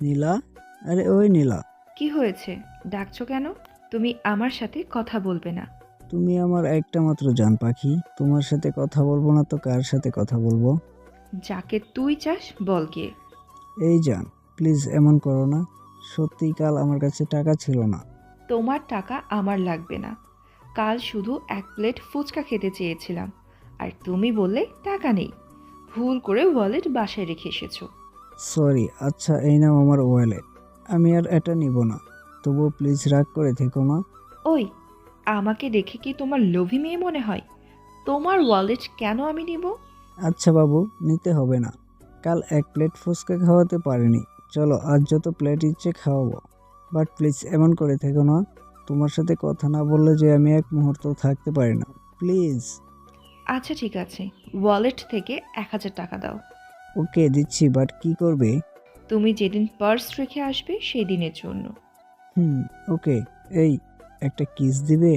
নীলা, আরে ওই নীলা। কি হয়েছে? ডাকছো কেন? তুমি আমার সাথে কথা বলবে না? তুমি আমার একটা মাত্র জান পাখি, তোমার সাথে কথা বলবো না তো কার সাথে কথা বলবো? যাকে তুই চাস বল গিয়ে। এই জান, প্লিজ এমন করো না। সত্যিই কাল আমার কাছে টাকা ছিল না। তোমার টাকা আমার লাগবে না। কাল শুধু এক প্লেট ফুচকা খেতে চেয়েছিলাম, আর তুমি বললে টাকা নেই। ভুল করে ওয়ালেট বাসায় রেখে এসেছো। সরি, আচ্ছা এই নাও আমার ওয়ালেট। আমি আর এটা নিব না। তবুও প্লিজ রাগ করে থেকো না। ওই, আমাকে দেখে কি তোমার লোভী মেয়ে মনে হয়? তোমার ওয়ালেট কেন আমি নিব? আচ্ছা বাবু, নিতে হবে না। কাল এক প্লেট ফুচকা খাওয়াতে পারিনি। চলো আজ যত প্লেট ইচ্ছে খাওয়াবো। বাট প্লিজ এমন করে থেকো না। তোমার সাথে কথা না বললে যে আমি এক মুহূর্ত থাকতে পারি না। প্লিজ। আচ্ছা ঠিক আছে, ওয়ালেট থেকে 1000 টাকা দাও। ওকে দিচ্ছি, বাট কি করবে? তুমি যেদিন পার্স রেখে আসবে সেই দিনের জন্য। হুম, ওকে। এই, একটা কিস দিবে?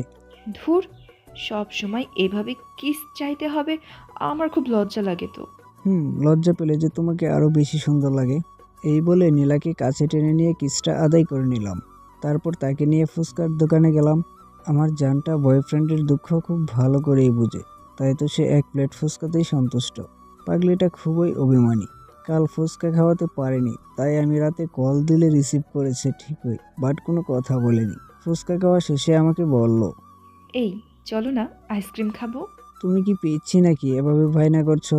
ধুর, সব সময় এভাবে কিস চাইতে হবে? আমার খুব লজ্জা লাগে তো। লজ্জা পেলে যে তোমাকে আরো বেশি সুন্দর লাগে। এই বলে নীলাকে কাছে টেনে নিয়ে কিসটা আদায় করে নিলাম। তারপর তাকে নিয়ে ফুচকার দোকানে গেলাম। আমার জানটা বয়ফ্রেন্ডের দুঃখ খুব ভালো করেই বুঝে, তাই তো সে এক প্লেট ফুচকাতেই সন্তুষ্ট। পাগলিটা খুবই অভিমানী। কাল ফুচকা খাওয়াতে পারেনি, তাই আমি রাতে কল দিলে রিসিভ করেছে ঠিকই, বাট কোনো কথা বলেনি। ফুচকা খাওয়া শেষে আমাকে বলল, এই, চলো না আইসক্রিম খাবো। তুমি কি পেয়েছি নাকি এভাবে বায়না করছো?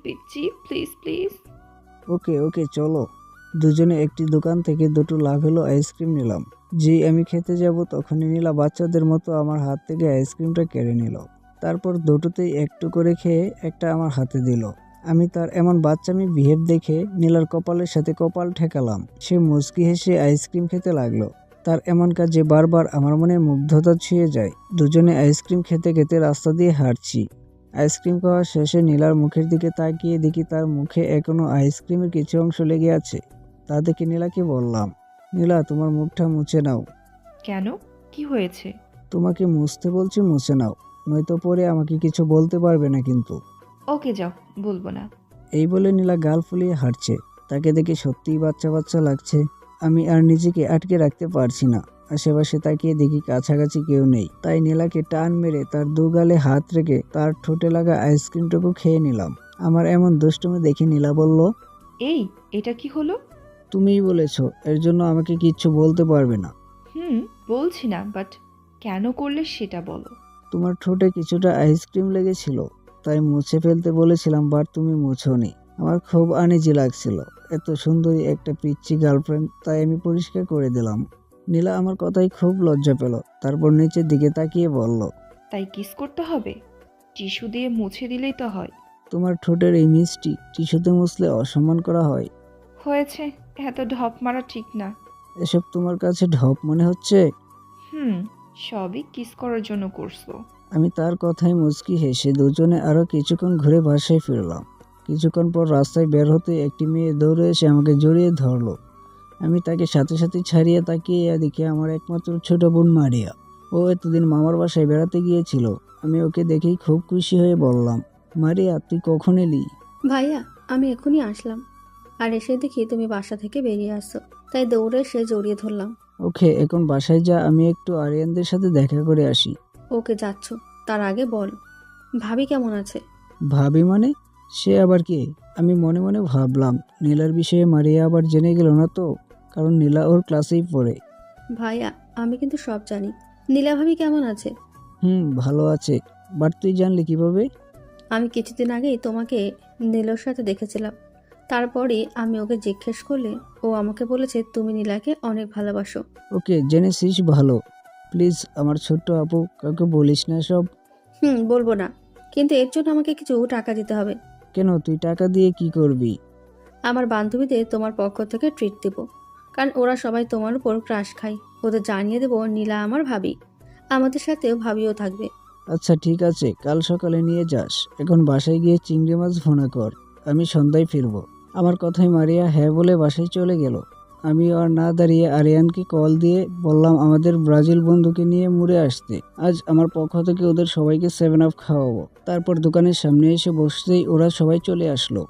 পিচ্ছি, প্লিজ প্লিজ। ওকে ওকে চলো। দুজনে একটি দোকান থেকে দুটো লাভেলো আইসক্রিম নিলাম। যেই আমি খেতে যাব তখনই নীলা বাচ্চাদের মতো আমার হাত থেকে আইসক্রিমটা কেড়ে নিল। তারপর দুটোতেই একটু করে খেয়ে একটা আমার হাতে দিল। আমি তার এমন বাচ্চামি বিহেভ দেখে নীলার কপালের সাথে কপাল ঠেকালাম। সে মুচকি হেসে আইসক্রিম খেতে লাগলো। তার এমন কাজে বারবার আমার মনে মুগ্ধতা ছুঁয়ে যায়। দুজনে আইসক্রিম খেতে খেতে রাস্তা দিয়ে হাঁটছি। আইসক্রিম খাওয়া শেষে নীলার মুখের দিকে তাকিয়ে দেখি তার মুখে এখনো আইসক্রিমের কিছু অংশ লেগে আছে। তা দেখে নীলাকে বললাম, নীলা তোমার মুখটা মুছে নাও। কেন? কি হয়েছে? তোমাকে মুছতে বলছি, মুছে নাও, নয়তো পরে আমাকে কিছু বলতে পারবে না কিন্তু। ওকে যাও, বলবো না। এই বলে নীলা গাল ফুলিয়ে হাঁটছে। তাকে দেখে সত্যিই বাচ্চা বাচ্চা লাগছে। আমি আর নিজেকে আটকে রাখতে পারছি না। আশেপাশে তাকিয়ে দেখি কাছাকাছি কেউ নেই, তাই নীলাকে টান মেরে তার দু গালে হাত রেখে তার ঠোঁটে লাগা আইসক্রিমটুকু খেয়ে নিলাম। আমার এমন দুষ্টুমি দেখে নীলা বলল, এই, এটা কি হলো? তুমিই বলেছো এর জন্য আমাকে কিচ্ছু বলতে পারবে না। হুম, বলছি না, বাট কেন করলে সেটা বলো। তোমার ঠোঁটে কিছুটা আইসক্রিম লেগেছিল, তাই মুছে ফেলতে বলেছিলাম, বাট তুমি মুছোনি। আমার খুব আনইজি লাগছিল। এত সুন্দরী একটা পিচ্চি গার্লফ্রেন্ড, তাই আমি পরিষ্কার করে দিলাম। নীলা আমার কথাই খুব লজ্জা পেল। তারপর নিচের দিকে তাকিয়ে বলল, তাই কিস করতে হবে? টিস্যু দিয়ে মুছে দিলেই তো হয়। তোমার ঠোঁটের এই মিষ্টি টিস্যুতে মুছলে অসম্মান করা হয়? হয়েছে, এত ঢপ মারা ঠিক না। এসব তোমার কাছে ঢপ মনে হচ্ছে? হুম, সবই কিস করার জন্য করছো। আমি তার কথায় মুচকি হেসে দুজনে আরো কিছুক্ষণ ঘুরে বাসায় ফিরলাম। কিছুক্ষণ পর রাস্তায় বের হতে একটি মেয়ে দৌড়ে এসে আমাকে জড়িয়ে ধরলো। আমি তাকে সাথে সাথে ছাড়িয়ে তাকিয়ে দেখি আমার একমাত্র ছোট বোন মারিয়া। ও এতদিন মামার বাসায় বেড়াতে গিয়েছিল। আমি ওকে দেখেই খুব খুশি হয়ে বললাম, মারিয়া তুই কখন এলি? ভাইয়া, আমি এখনই আসলাম। আর এসে দেখি তুমি বাসা থেকে বেরিয়ে আসছো, তাই দৌড়ে এসে জড়িয়ে ধরলাম। ওকে এখন বাসায় যা, আমি একটু আরিয়ানদের সাথে দেখা করে আসি। ওকে যাচ্ছ, তার আগে বল, ভাবি কেমন আছে? ভাবি মানে? সে আবার কে? আমি মনে মনে ভাবলাম নীলার বিষয়ে মারিয়া আবার জেনে গেল না তো, কারণ নীলা ওর ক্লাসেই পড়ে। ভাইয়া, আমি কিন্তু সব জানি। নীলা ভাবি কেমন আছে? ভালো আছে। বাট তুই জানলি কিভাবে? আমি কিছুদিন আগেই তোমাকে নীলার সাথে দেখেছিলাম। তারপরে আমি ওকে জিজ্ঞেস করলে ও আমাকে বলেছে তুমি নীলাকে অনেক ভালোবাসো। ওকে জেনেছিস ভালো। প্লিজ আমার ছোট্ট আপু কাউকে বলিস না সব। বলবো না, কিন্তু এর জন্য আমাকে কিছু টাকা দিতে হবে। কেন, তুই টাকা দিয়ে কি করবি? আমার বান্ধবীদের তোমার পক্ষ থেকে ট্রিট দেব, কারণ ওরা সবাই তোমার উপর ক্রাশ খায়। ওদের জানিয়ে দেবো নীলা আমার ভাবি, আমাদের সাথেও ভাবিও থাকবে। আচ্ছা ঠিক আছে, কাল সকালে নিয়ে যাস। এখন বাসায় গিয়ে চিংড়ি মাছ ভুনা কর। আমি সন্ধ্যায় ফিরবো। আমার কথায় মারিয়া হ্যাঁ বলে বাসায় চলে গেল। আমি আর না দাঁড়িয়ে আরিয়ানকে কল দিয়ে বললাম আমাদের ব্রাজিল বন্ধুকে নিয়ে মুড়ে আসতে। আজ আমার পক্ষ থেকে ওদের সবাইকে 7 আপ খাওয়াবো। তারপর দোকানের সামনে এসে বসতেই ওরা সবাই চলে আসলো।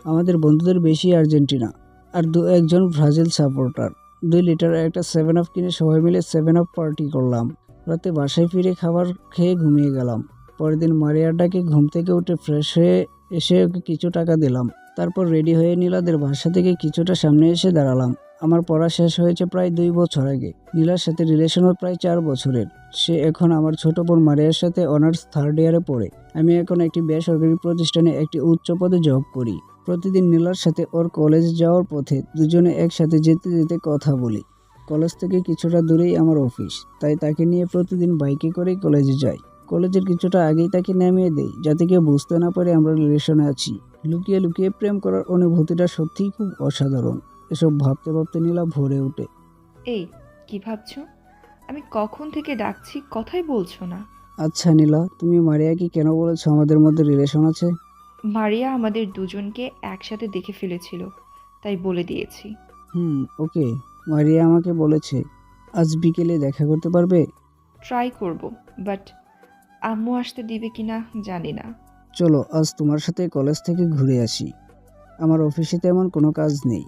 আমাদের বন্ধুদের বেশি আর্জেন্টিনা। আর একজন ব্রাজিল সাপোর্টার। 2 লিটার একটা 7 আপ কিনে সবাই মিলে 7 আপ পার্টি করলাম। রাতে বাসায় ফিরে খাবার খেয়ে ঘুমিয়ে গেলাম। পরের দিন মারিয়ার ডাকে ঘুম থেকে উঠে ফ্রেশ হয়ে এসে ওকে কিছু টাকা দিলাম। তারপর রেডি হয়ে নীলাদের বাসা থেকে কিছুটা সামনে এসে দাঁড়ালাম। আমার পড়া শেষ হয়েছে প্রায় 2 বছর আগে। নীলার সাথে রিলেশনও প্রায় 4 বছরের। সে এখন আমার ছোট বোন মারিয়ার সাথে অনার্স 3rd ইয়ারে পড়ে। আমি এখন একটি বেসরকারি প্রতিষ্ঠানে একটি উচ্চ পদে জব করি। প্রতিদিন নীলার সাথে ওর কলেজ যাওয়ার পথে দুজনে একসাথে যেতে যেতে কথা বলি। কলেজ থেকে কিছুটা দূরেই আমার অফিস, তাই তাকে নিয়ে প্রতিদিন বাইকে করেই কলেজে যাই। কলেজের কিছুটা আগেই তাকে নামিয়ে দেই, যাতে কেউ বুঝতে না পারে আমরা রিলেশনে আছি। লুকিয়ে লুকিয়ে প্রেম করার অনুভূতিটা সত্যিই খুব অসাধারণ। এসব ভাবতে ভাবতে নীলা ভরে ওঠে। এই, কি ভাবছো? আমি কখন থেকে ডাকছি, কথাই বলছো না। আচ্ছা নীলা, তুমি মারিয়াকে কেন বলেছো আমাদের মধ্যে রিলেশন আছে? মারিয়া আমাদের দুজনকে একসাথে দেখে ফেলেছিল, তাই বলে দিয়েছি। ওকে। মারিয়া আমাকে বলেছে আজ বিকেলে দেখা করতে পারবে। ট্রাই করব, বাট আম্মু আসতে দিবে কিনা জানি না। চলো আজ তোমার সাথে কলেজ থেকে ঘুরে আসি। আমার অফিসে তেমন কোনো কাজ নেই।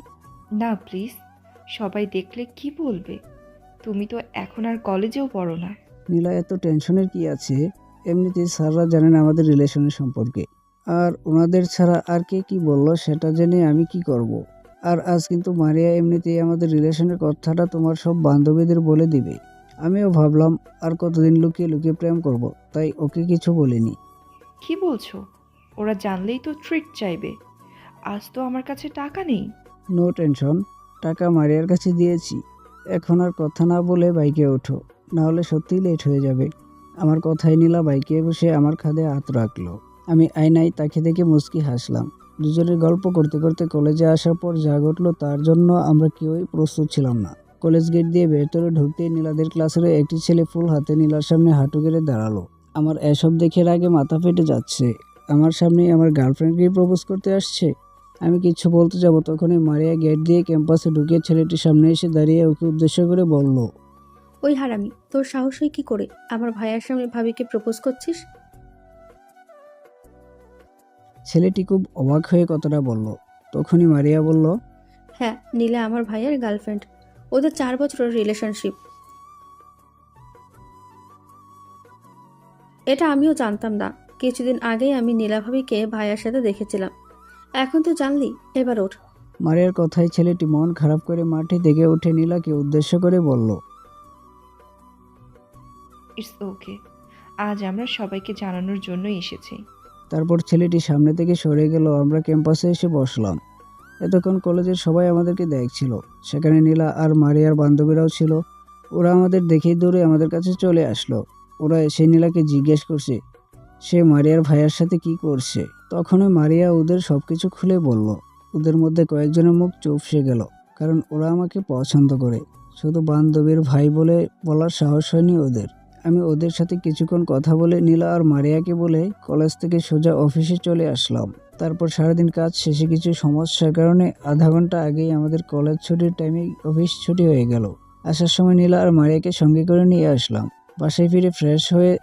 না প্লিজ, সবাই দেখলে কি বলবে? তুমি তো এখন আর কলেজেও পড়ো না। নীলা, এত টেনশনের কি আছে? এমনিতেই স্যাররা জানেন আমাদের রিলেশনের সম্পর্কে। আর ওনাদের ছাড়া আর কে কি বললো সেটা জেনে আমি কি করব। আর আজ কিন্তু মারিয়া এমনিতেই আমাদের রিলেশনের কথাটা তোমার সব বান্ধবীদের বলে দিবে। আমিও ভাবলাম আর কতদিন লুকিয়ে লুকিয়ে প্রেম করব, তাই ওকে কিছু বলিনি। কি বলছো? ওরা জানলেই তো ট্রিট চাইবে। আজ তো আমার কাছে টাকা নেই। নো টেনশন, টাকা মারিয়ার কাছে দিয়েছি। এখন আর কথা না বলে বাইকে ওঠো, না হলে সত্যিই লেট হয়ে যাবে। আমার কথাই নীলা বাইকে বসে আমার কাঁধে হাত রাখলো। আমি আয়নায় তাকে দেখে মুচকি হাসলাম। দুজনের গল্প করতে করতে কলেজে আসার পর যা ঘটলো তার জন্য আমরা কেউই প্রস্তুত ছিলাম না। কলেজ গেট দিয়ে ভেতরে ঢুকতেই নীলাদের ক্লাসের একটি ছেলে ফুল হাতে নীলার সামনে হাঁটু গেড়ে দাঁড়ালো। আমার এসব দেখে রাগে মাথা ফেটে যাচ্ছে। আমার সামনেই আমার গার্লফ্রেন্ডকে প্রপোজ করতে আসছে। আমি কিছু বলতে যাব তখনই মারিয়া গেট দিয়ে ক্যাম্পাসে ঢুকে ছেলেটির সামনে এসে দাঁড়িয়ে ওকে উদ্দেশ্য করে বলল, ওই হারামি, তোর সাহস হয় কি করে আমার ভাইয়ার সামনে ভাবিকে প্রপোজ করছিস? ছেলেটি খুব অবাক হয়ে কথাটা বলল। তখনই মারিয়া বলল, হ্যাঁ, নীলা আমার ভাইয়ার গার্লফ্রেন্ড। ওদের 4 বছরের রিলেশনশিপ। এটা আমিও জানতাম না। কিছুদিন আগেই আমি নীলা ভাবিকে ভাইয়ার সাথে দেখেছিলাম। এখন তো জানলি, এবার ওঠ। মারিয়ার কথায় ছেলেটি মন খারাপ করে মাটি থেকে উঠে নীলাকে উদ্দেশ্য করে বলল, ইটস ওকে, আজ আমরা সবাইকে জানানোর জন্যই এসেছি। তারপর ছেলেটি সামনে থেকে সরে গেল। আমরা ক্যাম্পাসে এসে বসলাম। এতক্ষণ কলেজের সবাই আমাদেরকে দেখছিল। সেখানে নীলা আর মারিয়ার বান্ধবীরাও ছিল। ওরা আমাদের দেখেই দৌড়ে আমাদের কাছে চলে আসলো। ওরা এসে নীলাকে জিজ্ঞেস করছে সে মারিয়ার ভাইয়ার সাথে কি করছে। তখনই মারিয়া ওদের সবকিছু খুলে বলল। ওদের মধ্যে কয়েকজনের মুখ চুপসে গেল, কারণ ওরা আমাকে পছন্দ করে। শুধু বান্ধবীর ভাই বলে বলার সাহস হয়নি ওদের। আমি ওদের সাথে কিছুক্ষণ কথা বলে নীলা আর মারিয়াকে বলে কলেজ থেকে সোজা অফিসে চলে আসলাম। তারপর সারাদিন কাজ শেষে কিছু সমস্যার কারণে আধা ঘন্টা আগেই আমাদের কলেজ ছুটির টাইমে অফিস ছুটি হয়ে গেল। আসার সময় নীলা আর মারিয়াকে সঙ্গে করে নিয়ে আসলাম। বাসায় ফিরে ফ্রেশ হয়ে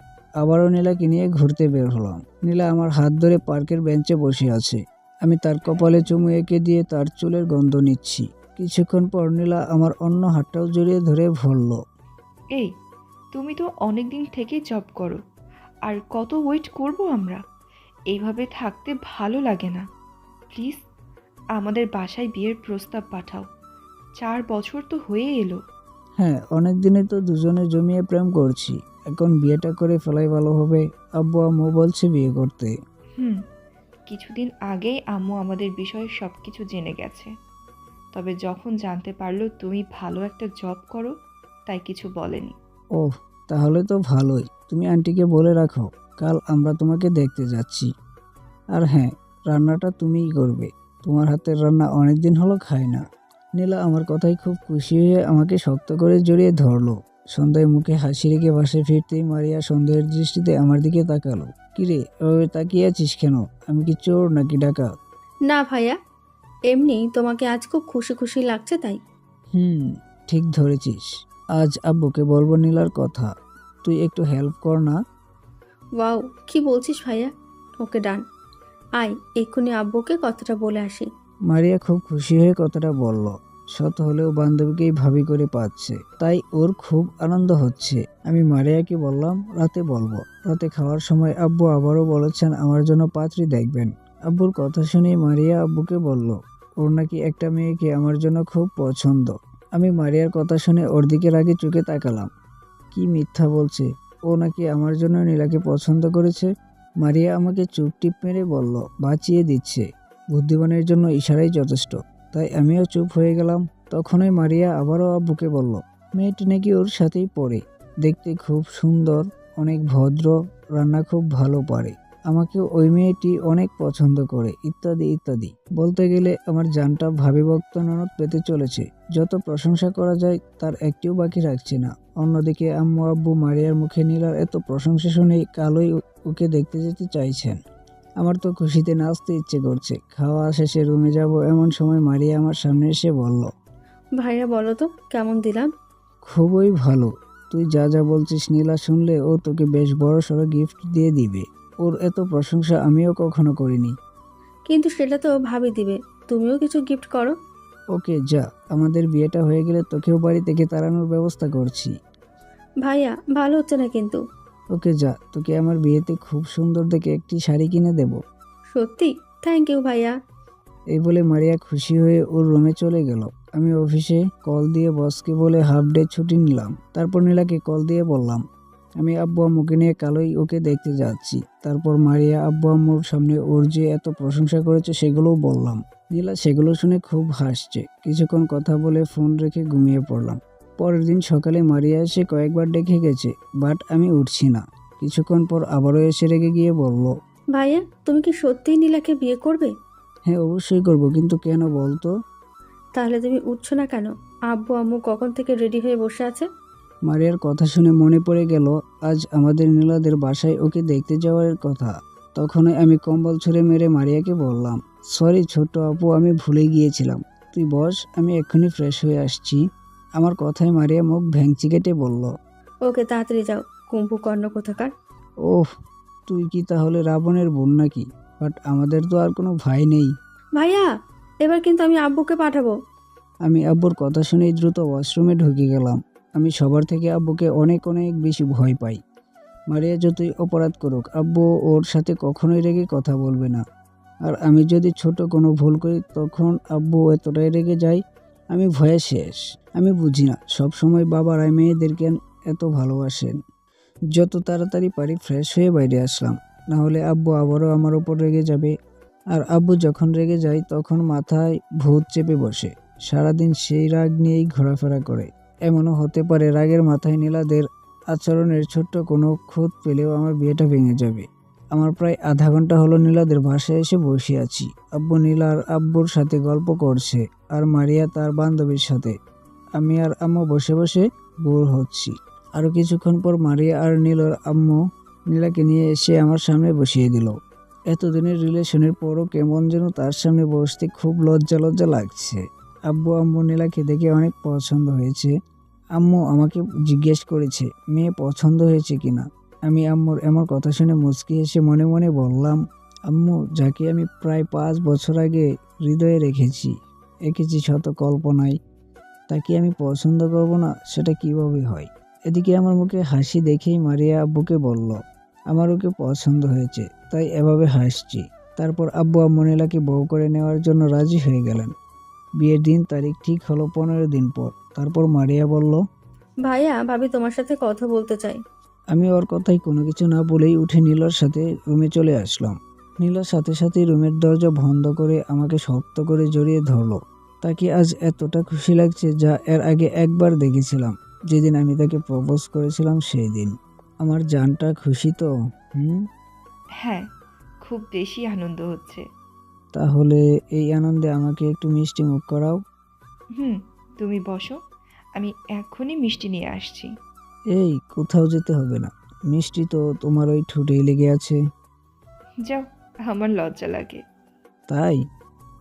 আবারও নীলাকে নিয়ে ঘুরতে বের হলাম। নীলা আমার হাত ধরে পার্কের বেঞ্চে বসে আছে। আমি তার কপালে চুমু এঁকে দিয়ে তার চুলের গন্ধ নিচ্ছি। কিছুক্ষণ পর নীলা আমার অন্য হাতটাও জড়িয়ে ধরে বলল, এই, তুমি তো অনেক দিন থেকেই জব করো, আর কত ওয়েট করব আমরা? এইভাবে থাকতে ভালো লাগে না। প্লিজ আমাদের বাসায় বিয়ের প্রস্তাব পাঠাও। 4 বছর তো হয়ে এলো। হ্যাঁ, অনেক দিনে তো দুজনে জমিয়ে প্রেম করছি। এখন বিয়েটা করে ফেলাই ভালো হবে। আব্বু আম্মু বলছে বিয়ে করতে। কিছুদিন আগেই আম্মু আমাদের বিষয়ে সব কিছু জেনে গেছে। তবে যখন জানতে পারলো তুমি ভালো একটা জব করো, তাই কিছু বলেনি। ওহ, তাহলে তো ভালোই। তুমি আন্টিকে বলে রাখো কাল আমরা তোমাকে দেখতে যাচ্ছি। আর হ্যাঁ, রান্নাটা তুমিই করবে। তোমার হাতের রান্না অনেক দিন হলো খাই না। নীলা আমার কথায় খুব খুশি হয়ে আমাকে শক্ত করে জড়িয়ে ধরলো। সন্ধ্যায় মুখে হাসি রেখে বাসায় ফিরতেই মারিয়া সন্দেহের দৃষ্টিতে আমার দিকে তাকালো। কিরে, এভাবে তাকিয়ে আছিস কেন? আমি কি চোর নাকি ডাকাত? না ভাইয়া, এমনি তোমাকে আজ খুব খুশি খুশি লাগছে তাই। ঠিক ধরেছিস। আজ আব্বুকে বলবো নীলার কথা। তুই একটু হেল্প কর না। ওয়াও, কি বলছিস ভাইয়া? ওকে ডান। আয়, এক্ষুনি আব্বুকে কথাটা বলে আসি। মারিয়া খুব খুশি হয়ে কথাটা বলল। শত হলেও বান্ধবীকেই ভাবি করে পাচ্ছে, তাই ওর খুব আনন্দ হচ্ছে। আমি মারিয়াকে বললাম রাতে বলবো। রাতে খাওয়ার সময় আব্বু আবারও বলেছেন আমার জন্য পাত্রী দেখবেন। আব্বুর কথা শুনে মারিয়া আব্বুকে বলল ওর নাকি একটা মেয়েকে আমার জন্য খুব পছন্দ। আমি মারিয়ার কথা শুনে ওর দিকে রাগে চোখে তাকালাম। কি মিথ্যা বলছে, ও নাকি আমার জন্য নীলাকে পছন্দ করেছে। মারিয়া আমাকে চুপ টিপ মেরে বলল বাঁচিয়ে দিচ্ছে, বুদ্ধিমানের জন্য ইশারাই যথেষ্ট। তাই আমিও চুপ হয়ে গেলাম। তখনই মারিয়া আবারও আব্বুকে বলল মেয়েটি নাকি ওর সাথেই পড়ে, দেখতে খুব সুন্দর, অনেক ভদ্র, রান্না খুব ভালো পারে, আমাকে ওই মেয়েটি অনেক পছন্দ করে, ইত্যাদি ইত্যাদি। বলতে গেলে আমার জানটা ভাবিভক্ত ননদ পেতে চলেছে। যত প্রশংসা করা যায় তার একটিও বাকি রাখছে না। অন্যদিকে আম্মু আব্বু মারিয়ার মুখে নীলার এত প্রশংসা শুনে কালই ওকে দেখতে যেতে চাইছেন। আমার তো খুশিতে নাচতে ইচ্ছে করছে। খাওয়া শেষে রুমে যাব এমন সময় মারিয়া আমার সামনে এসে বলল ভাইয়া বলো তো কেমন দিলাম? খুবই ভালো। তুই যা যা বলছিস নীলা শুনলে ও তোকে বেশ বড় সড়ো গিফট দিয়ে দিবে। ওর এত প্রশংসা আমিও কখনো করিনি। কিন্তু সেটা তো ভাবি দিবে, তুমিও কিছু গিফট করো। ওকে যা, আমাদের বিয়েটা হয়ে গেলে তোকেও বাড়ি থেকে তাড়ানোর ব্যবস্থা করছি। ভাইয়া ভালো হচ্ছে না কিন্তু। ওকে যা, তোকে আমার বিয়েতে খুব সুন্দর দেখে একটি শাড়ি কিনে দেব। সত্যি? থ্যাংক ইউ ভাইয়া। এই বলে মারিয়া খুশি হয়ে ওর রুমে চলে গেল। আমি অফিসে কল দিয়ে বসকে বলে হাফ ডে ছুটি নিলাম। তারপর নীলাকে কল দিয়ে বললাম আমি আব্বু আম্মুকে নিয়ে কালই ওকে দেখতে যাচ্ছি। তারপর মারিয়া আব্বু আম্মুর সামনে ওর যে এত প্রশংসা করেছে সেগুলোও বললাম। নীলা সেগুলো শুনে খুব হাসছে। কিছুক্ষণ কথা বলে ফোন রেখে ঘুমিয়ে পড়লাম। পরের দিন সকালে মারিয়া এসে কয়েকবার ডেকে গেছে, বাট আমি উঠছি না। কিছুক্ষণ পর আবারও এসে রেগে গিয়ে বলল ভাইয়া তুমি কি সত্যিই নীলাকে বিয়ে করবে? হ্যাঁ অবশ্যই করব, কিন্তু কেন বলতো? তাহলে তুমি উঠছো না কেন? আব্বু আম্মু কখন থেকে রেডি হয়ে বসে আছে। মারিয়ার কথা শুনে মনে পড়ে গেল আজ আমাদের নীলাদের বাসায় ওকে দেখতে যাওয়ার কথা। তখনই আমি কম্বল ছুঁড়ে মেরে মারিয়াকে বললাম সরি ছোট আপু, আমি ভুলে গিয়েছিলাম। তুই বস, আমি এক্ষুনি ফ্রেশ হয়ে আসছি। আমার কথায় মারিয়া মুখ ভ্যাংচি কেটে বলল ওকে তাড়াতাড়ি যাও, কুম্ভকর্ণ কোথাকার। ওহ, তুই কি তাহলে রাবণের বোন নাকি? বাট আমাদের তো আর কোনো ভাই নেই। ভাইয়া এবার কিন্তু আমি আব্বুকে পাঠাবো। আমি আব্বুর কথা শুনেই দ্রুত ওয়াশরুমে ঢুকে গেলাম। আমি সবার থেকে আব্বুকে অনেক অনেক বেশি ভয় পাই। মারিয়া যতই অপরাধ করুক আব্বু ওর সাথে কখনোই রেগে কথা বলবে না। আর আমি যদি ছোট কোনো ভুল করি তখন আব্বু এতটাই রেগে যায়, আমি ভয়ে শেষ। আমি বুঝি না সব সময় বাবারা মেয়েদেরকে এত ভালোবাসেন। যত তাড়াতাড়ি পারি ফ্রেশ হয়ে বাইরে আসলাম, না হলে আব্বু আবারও আমার ওপর রেগে যাবে। আর আব্বু যখন রেগে যায় তখন মাথায় ভূত চেপে বসে, সারাদিন সেই রাগ নিয়েই ঘোরাফেরা করে। এমনও হতে পারে রাগের মাথায় নীলাদের আচরণের ছোট্ট কোনো খুঁত পেলেও আমার বিয়েটা ভেঙে যাবে। আমার প্রায় আধা ঘন্টা হলো নীলাদের বাসায় এসে বসে আছি। আব্বু নীলার আব্বুর সাথে গল্প করছে আর মারিয়া তার বান্ধবীর সাথে। আমি আর আম্মু বসে বসে বোর হচ্ছি। আরও কিছুক্ষণ পর মারিয়া আর নীলার আম্মু নীলাকে নিয়ে এসে আমার সামনে বসিয়ে দিল। এতদিনের রিলেশনের পরও কেমন যেন তার সামনে বসতে খুব লজ্জা লজ্জা লাগছে। আব্বু আম্মু নীলাকে দেখে অনেক পছন্দ হয়েছে। আম্মু আমাকে জিজ্ঞেস করেছে মেয়ে পছন্দ হয়েছে কিনা। আমি আম্মুর এমন কথা শুনে মুচকি হেসে মনে মনে বললাম আম্মু, যাকে আমি প্রায় 5 বছর আগে হৃদয়ে এঁকেছি শত কল্পনায়, তাকে আমি পছন্দ করব না, সেটা কিভাবে হয়? এদিকে আমার মুখে হাসি দেখেই মারিয়া আব্বুকে বলল আমার ওকে পছন্দ হয়েছে, তাই এভাবে হাসছি। তারপর আব্বু আম্মু নীলাকে বউ করে নেওয়ার জন্য রাজি হয়ে গেলেন। বিয়ের দিন তারিখ ঠিক হলো 15 দিন পর। তারপর মারিয়া বলল ভাইয়া ভাবি তোমার সাথে কথা বলতে চাই। আমি ওর কথাই কোনো কিছু না বলেই উঠে নীলার সাথে রুমে চলে আসলাম। নীলার সাথে সাথে রুমের দরজা বন্ধ করে আমাকে শক্ত করে জড়িয়ে ধরলো। তাকে আজ এতটা খুশি লাগছে যা এর আগে একবার দেখেছিলাম, যেদিন আমি তাকে প্রপোজ করেছিলাম সেই দিন। আমার জানটা খুশি তো? হ্যাঁ, খুব বেশি আনন্দ হচ্ছে। তাহলে এই আনন্দে আমাকে একটু মিষ্টি মুখ করাও। হুম, তুমি বসো, আমি এক্ষুনি মিষ্টি নিয়ে আসছি। এই, কোথাও যেতে হবে না, মিষ্টি তো তোমার ওই ঠোঁটেই লেগে আছে। যাও, আমার লজ্জা লাগে। তাই?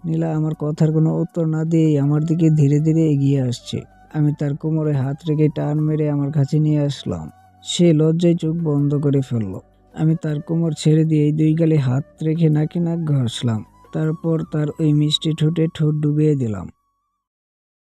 নীলা আমার কথার কোনো উত্তর না দিয়েই আমার দিকে ধীরে ধীরে এগিয়ে আসছে। আমি তার কোমরে হাত রেখে টান মেরে আমার কাছে নিয়ে আসলাম। সে লজ্জায় চোখ বন্ধ করে ফেললো। আমি তার কোমর ছেড়ে দিয়ে 2 গালে হাত রেখে নাকে নাক ঘষলাম। তারপর তার ওই মিষ্টি ঠোঁটে ঠোঁট ডুবিয়ে দিলাম।